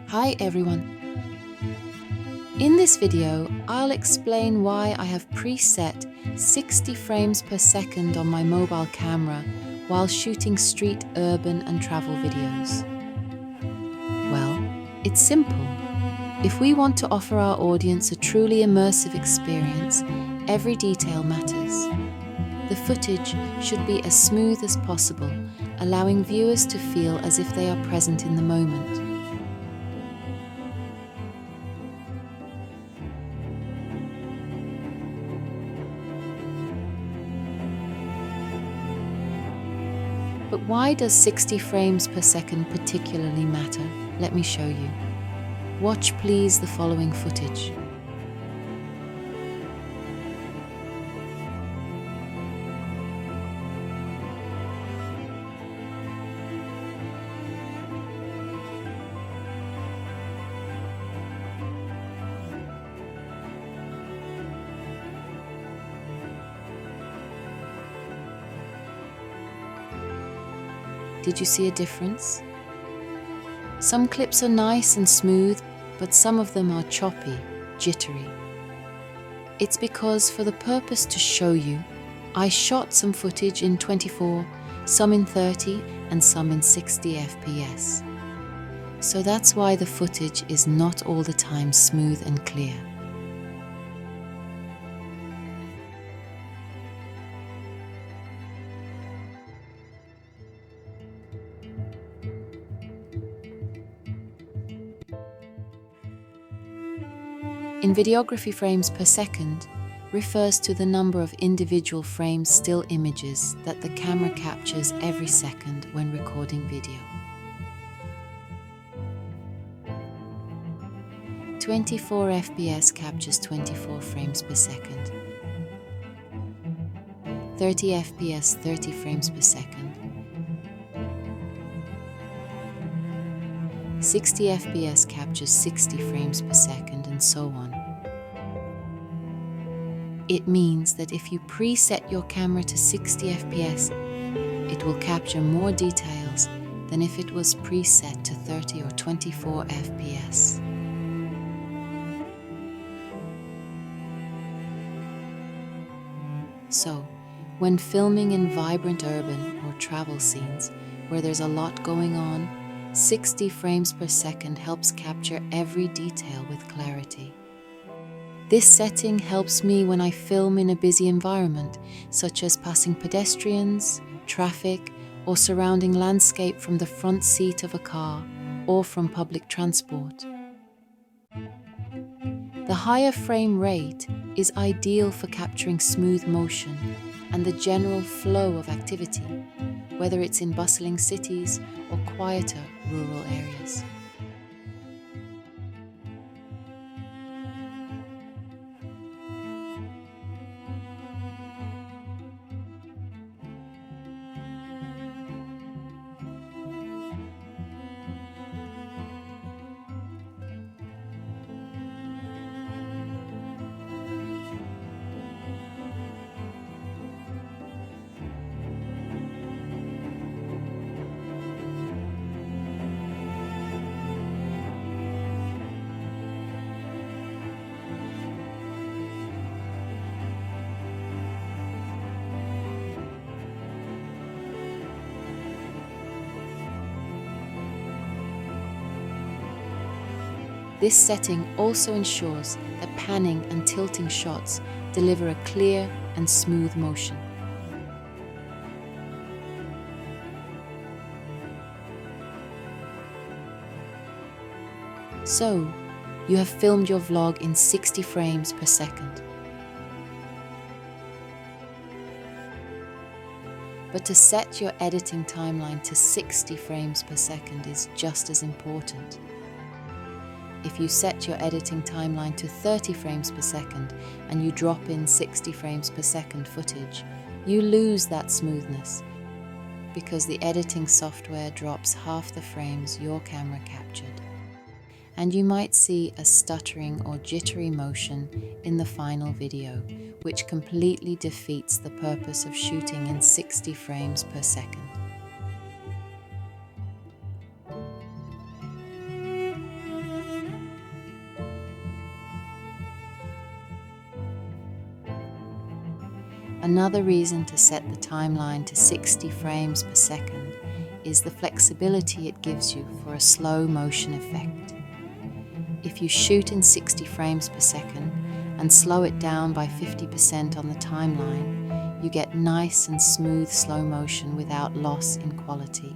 Hi everyone! In this video, I'll explain why I have preset 60 frames per second on my mobile camera while shooting street, urban and travel videos. Well, it's simple. If we want to offer our audience a truly immersive experience, every detail matters. The footage should be as smooth as possible, allowing viewers to feel as if they are present in the moment. But why does 60 frames per second particularly matter? Let me show you. Watch please the following footage. Did you see a difference? Some clips are nice and smooth, but some of them are choppy, jittery. It's because for the purpose to show you, I shot some footage in 24, some in 30, and some in 60 FPS. So that's why the footage is not all the time smooth and clear. In videography, frames per second refers to the number of individual frames still images that the camera captures every second when recording video. 24 FPS captures 24 frames per second. 30 FPS 30 frames per second. 60 FPS captures 60 frames per second, and so on. It means that if you preset your camera to 60 FPS, it will capture more details than if it was preset to 30 or 24 FPS. So, when filming in vibrant urban or travel scenes where there's a lot going on, 60 frames per second helps capture every detail with clarity. This setting helps me when I film in a busy environment, such as passing pedestrians, traffic, or surrounding landscape from the front seat of a car or from public transport. The higher frame rate is ideal for capturing smooth motion and the general flow of activity, whether it's in bustling cities or quieter rural areas. This setting also ensures that panning and tilting shots deliver a clear and smooth motion. So, you have filmed your vlog in 60 frames per second. But to set your editing timeline to 60 frames per second is just as important. If you set your editing timeline to 30 frames per second and you drop in 60 frames per second footage, you lose that smoothness because the editing software drops half the frames your camera captured. And you might see a stuttering or jittery motion in the final video, which completely defeats the purpose of shooting in 60 frames per second. Another reason to set the timeline to 60 frames per second is the flexibility it gives you for a slow motion effect. If you shoot in 60 frames per second and slow it down by 50% on the timeline, you get nice and smooth slow motion without loss in quality.